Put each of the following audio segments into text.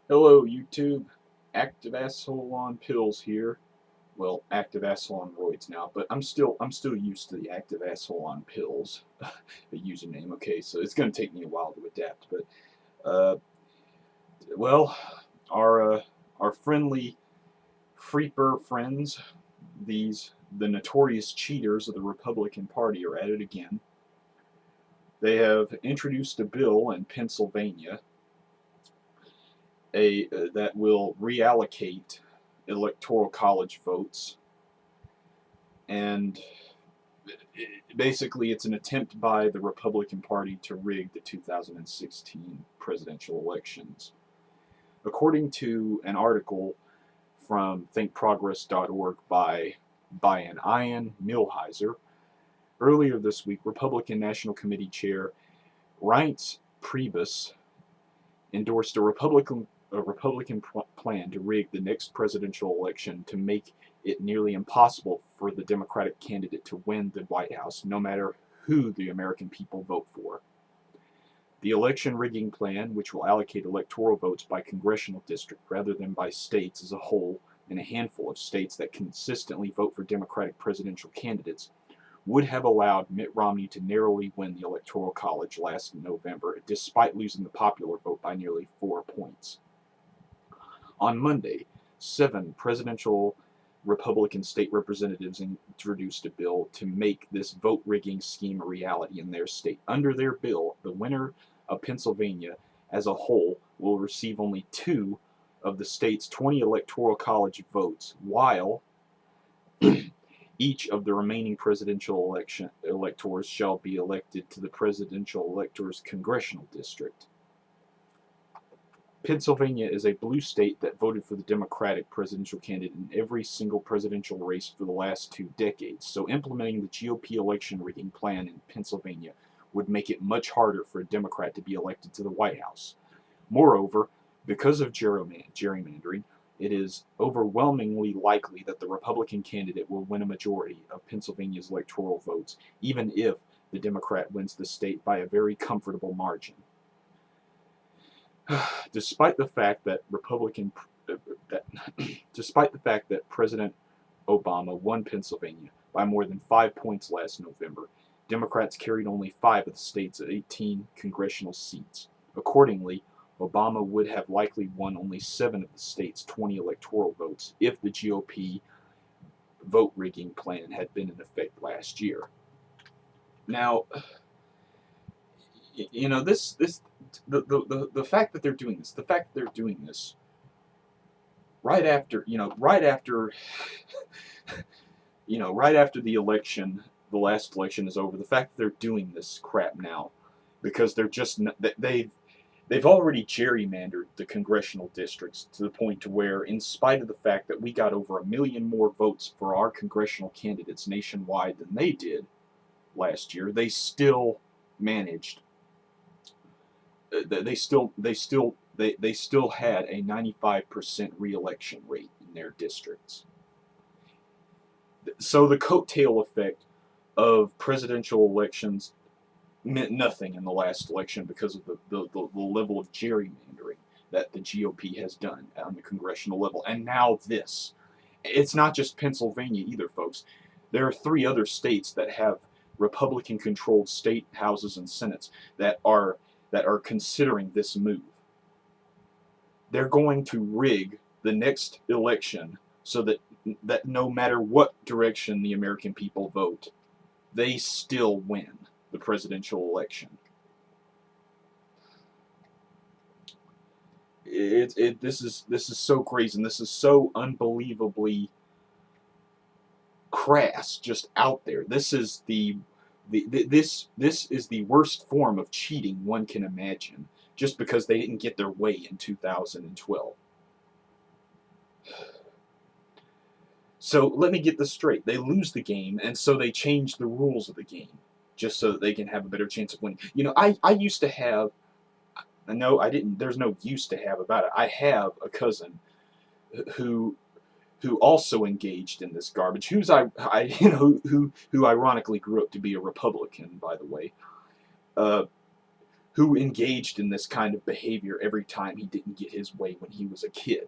Hello YouTube, active asshole on pills here. Well, active asshole on roids now, but I'm still used to the active asshole on pills the username. Okay, so it's gonna take me a while to adapt, but uh, well, our uh, our friendly Freeper friends, the notorious cheaters of the Republican Party, are at it again. They have introduced a bill in Pennsylvania that will reallocate electoral college votes, and basically it's an attempt by the Republican Party to rig the 2016 presidential elections. According to an article from thinkprogress.org by an Ian Millhiser, earlier this week, Republican National Committee Chair Reince Priebus endorsed a Republican plan to rig the next presidential election to make it nearly impossible for the Democratic candidate to win the White House, no matter who the American people vote for. The election rigging plan, which will allocate electoral votes by congressional district rather than by states as a whole in a handful of states that consistently vote for Democratic presidential candidates, would have allowed Mitt Romney to narrowly win the Electoral College last November, despite losing the popular vote by nearly 4 points. On Monday, 7 presidential Republican state representatives introduced a bill to make this vote rigging scheme a reality in their state. Under their bill, the winner of Pennsylvania as a whole will receive only 2 of the state's 20 electoral college votes, while each of the remaining presidential electors shall be elected to the presidential electors' congressional district. Pennsylvania is a blue state that voted for the Democratic presidential candidate in every single presidential race for the last 2 decades, so implementing the GOP election rigging plan in Pennsylvania would make it much harder for a Democrat to be elected to the White House. Moreover, because of gerrymandering, it is overwhelmingly likely that the Republican candidate will win a majority of Pennsylvania's electoral votes, even if the Democrat wins the state by a very comfortable margin. Despite the fact that that despite the fact that President Obama won Pennsylvania by more than 5 points last November, Democrats carried only 5 of the state's 18 congressional seats. Accordingly, Obama would have likely won only 7 of the state's 20 electoral votes if the GOP vote rigging plan had been in effect last year. Now, the fact that they're doing this, right after, right after the election, the last election is over, the fact that they're doing this crap now, because they've already gerrymandered the congressional districts to the point to where, in spite of the fact that we got over 1 million more votes for our congressional candidates nationwide than they did last year, they still managed. They still had a 95% reelection rate in their districts. So the coattail effect of presidential elections meant nothing in the last election because of the level of gerrymandering that the GOP has done on the congressional level. And now this. It's not just Pennsylvania either, folks. There are 3 other states that have Republican controlled state houses and senates that are considering this move. They're going to rig the next election so that no matter what direction the American people vote, they still win the presidential election. This is so crazy, and this is so unbelievably crass, just out there. This is this is the worst form of cheating one can imagine, just because they didn't get their way in 2012. So let me get this straight. They lose the game, and so they change the rules of the game just so that they can have a better chance of winning. I used to have. No, I didn't. There's no used to have about it. I have a cousin who also engaged in this garbage. Who ironically grew up to be a Republican, by the way. Uh, who engaged in this kind of behavior every time he didn't get his way when he was a kid.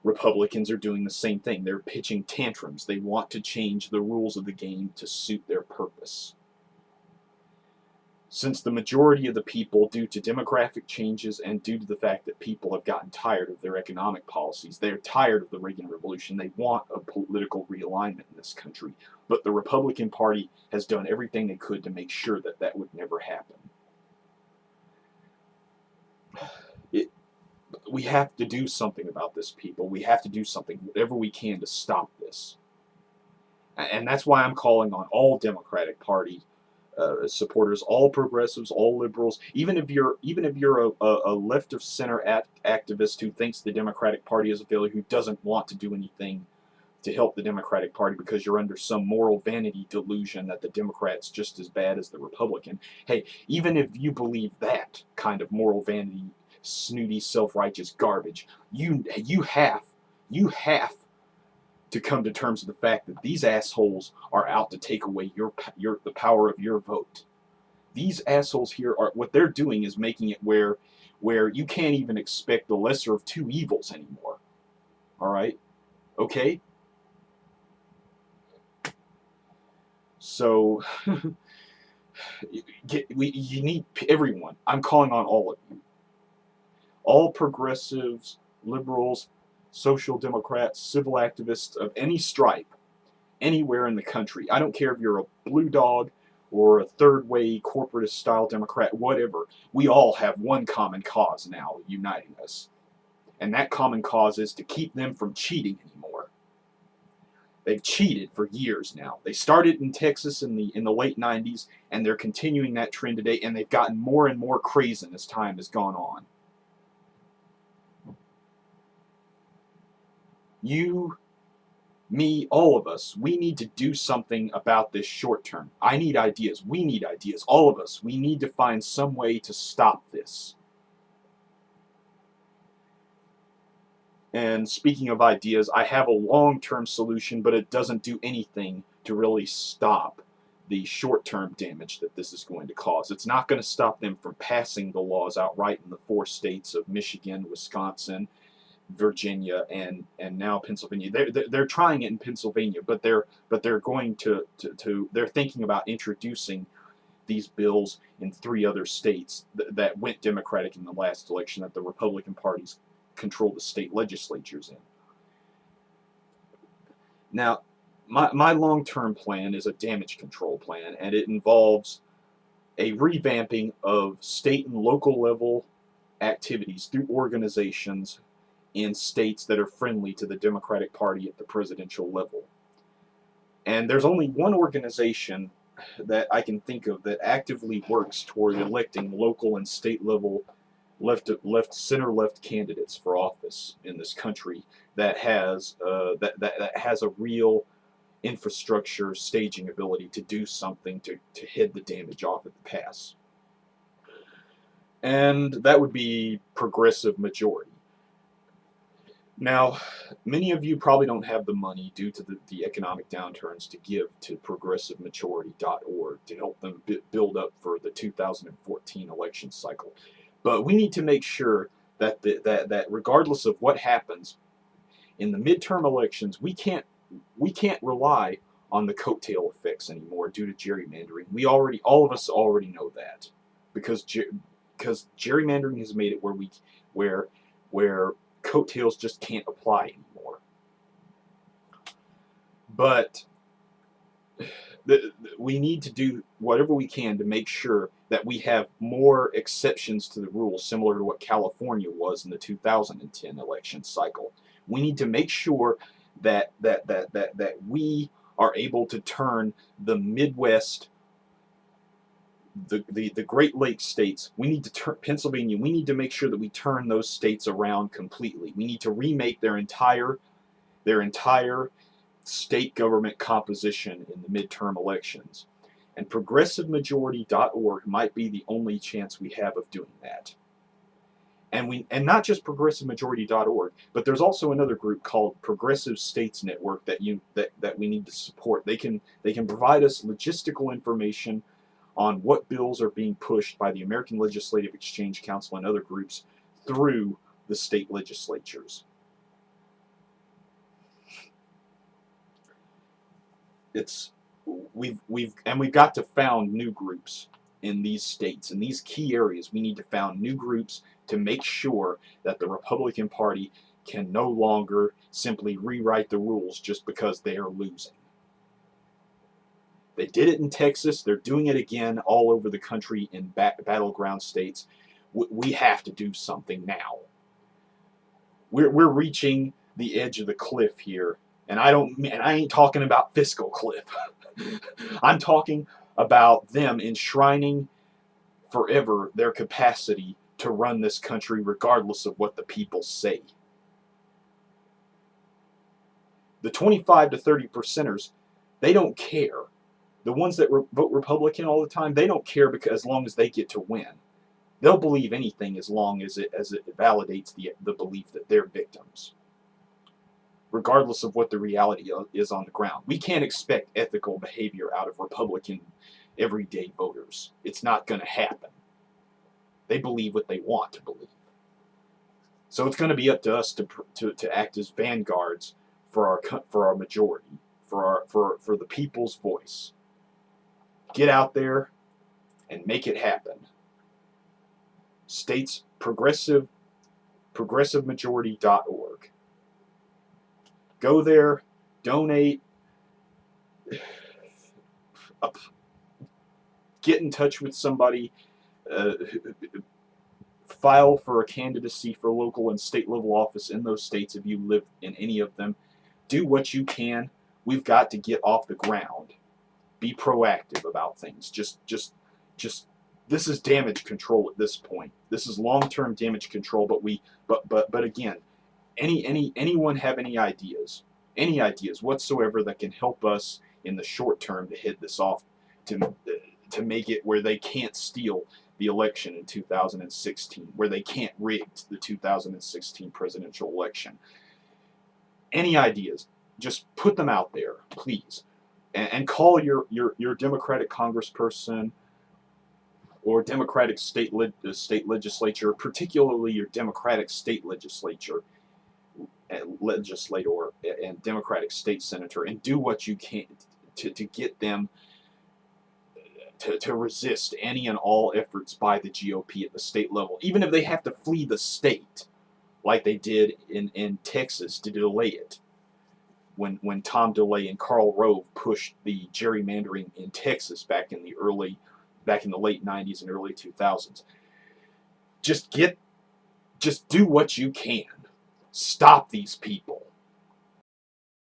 Republicans are doing the same thing. They're pitching tantrums. They want to change the rules of the game to suit their purpose. Since the majority of the people, due to demographic changes and due to the fact that people have gotten tired of their economic policies, they're tired of the Reagan Revolution. They want a political realignment in this country. But the Republican Party has done everything they could to make sure that that would never happen. We have to do something about this, people. We have to do something, whatever we can, to stop this. And that's why I'm calling on all Democratic Party supporters, all progressives, all liberals, even if you're a left of center activist who thinks the Democratic Party is a failure, who doesn't want to do anything to help the Democratic Party because you're under some moral vanity delusion that the Democrat's just as bad as the Republican. Hey, even if you believe that kind of moral vanity, snooty, self-righteous garbage, you have to come to terms with the fact that these assholes are out to take away the power of your vote. These assholes here are, what they're doing is making it where you can't even expect the lesser of two evils anymore. All right? Okay? So you need everyone. I'm calling on all of you. All progressives, liberals, social democrats, civil activists of any stripe, anywhere in the country. I don't care if you're a blue dog or a third-way corporatist-style Democrat, whatever. We all have one common cause now uniting us. And that common cause is to keep them from cheating anymore. They've cheated for years now. They started in Texas in the late 90s, and they're continuing that trend today, and they've gotten more and more crazy as time has gone on. You, me, all of us, we need to do something about this short term. I need ideas. We need ideas. All of us. We need to find some way to stop this. And speaking of ideas, I have a long-term solution, but it doesn't do anything to really stop the short-term damage that this is going to cause. It's not going to stop them from passing the laws outright in the 4 states of Michigan, Wisconsin, Virginia, and now Pennsylvania. They're trying it in Pennsylvania, but they're going to they're thinking about introducing these bills in 3 other states that went Democratic in the last election, that the Republican parties control the state legislatures in. Now, my long-term plan is a damage control plan, and it involves a revamping of state and local level activities through organizations in states that are friendly to the Democratic Party at the presidential level. And there's only one organization that I can think of that actively works toward electing local and state level center-left candidates for office in this country that has that has a real infrastructure staging ability to do something to head the damage off at the pass. And that would be Progressive Majority. Now, many of you probably don't have the money due to the economic downturns to give to progressivemajority.org to help them build up for the 2014 election cycle. But we need to make sure that that regardless of what happens in the midterm elections, we can't rely on the coattail effects anymore due to gerrymandering. All of us already know that because gerrymandering has made it where coattails just can't apply anymore. But we need to do whatever we can to make sure that we have more exceptions to the rules, similar to what California was in the 2010 election cycle. We need to make sure that we are able to turn the Midwest, the Great Lakes states, we need to turn Pennsylvania, we need to make sure that we turn those states around completely. We need to remake their entire state government composition in the midterm elections. And progressivemajority.org might be the only chance we have of doing that. And not just progressivemajority.org, but there's also another group called Progressive States Network that we need to support. They can provide us logistical information on what bills are being pushed by the American Legislative Exchange Council and other groups through the state legislatures. We've got to found new groups in these states, in these key areas. We need to found new groups to make sure that the Republican Party can no longer simply rewrite the rules just because they are losing. They did it in Texas. They're doing it again all over the country in battleground states. We have to do something now. We're reaching the edge of the cliff here, and I ain't talking about fiscal cliff. I'm talking about them enshrining forever their capacity to run this country regardless of what the people say. The 25 to 30 percenters, they don't care. The ones that vote Republican all the time, they don't care because as long as they get to win. They'll believe anything as long as it validates the belief that they're victims, regardless of what the reality is on the ground. We can't expect ethical behavior out of Republican everyday voters. It's not going to happen. They believe what they want to believe. So it's going to be up to us to act as vanguards for our majority, for the people's voice. Get out there and make it happen. States progressivemajority.org. Go there, donate, get in touch with somebody, file for a candidacy for local and state level office in those states if you live in any of them. Do what you can. We've got to get off the ground. Be proactive about things. Just this is damage control at this point. This is long-term damage control, but again, anyone have any ideas whatsoever that can help us in the short term to hit this off, to make it where they can't steal the election in 2016, where they can't rig the 2016 presidential election. Any ideas, just put them out there, please, and call your Democratic congressperson or Democratic state legislature, particularly your Democratic state legislator and Democratic state senator, and do what you can to get them to resist any and all efforts by the GOP at the state level, even if they have to flee the state, like they did in Texas to delay it. When Tom DeLay and Karl Rove pushed the gerrymandering in Texas back in the late 90s and early 2000s. Just do what you can. Stop these people.